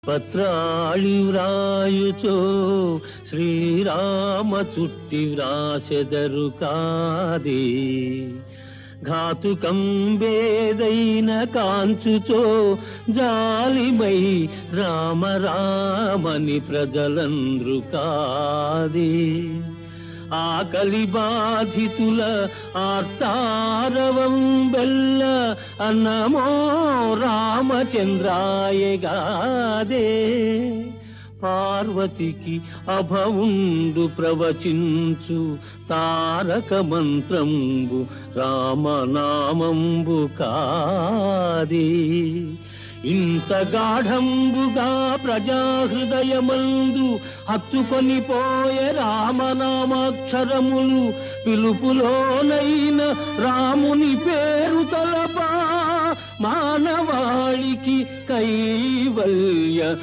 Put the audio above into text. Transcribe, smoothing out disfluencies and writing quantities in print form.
పత్రాళి వ్రాయుచో శ్రీరామ చుట్టి వ్రాసెదరు కాదే. ఘాతుకం వేదైన కాంచుచో జాలిమై రామ రామని ప్రజలంద్రు కాదే. ఆకలి బాధితుల ఆర్తారవం బెల్ల అన్నమో రామచంద్రాయగాదే. పార్వతికి అభవుండు ప్రవచించు తారక మంత్రంబు రామనామంబు కాదే. ఇంత గాఢంబుగా ప్రజాహృదయమందు హత్తుకొనిపోయే రామనామాక్షరములు. పిలుపులోనైన రాముని పేరు తలపా మానవాళికి కైవల్య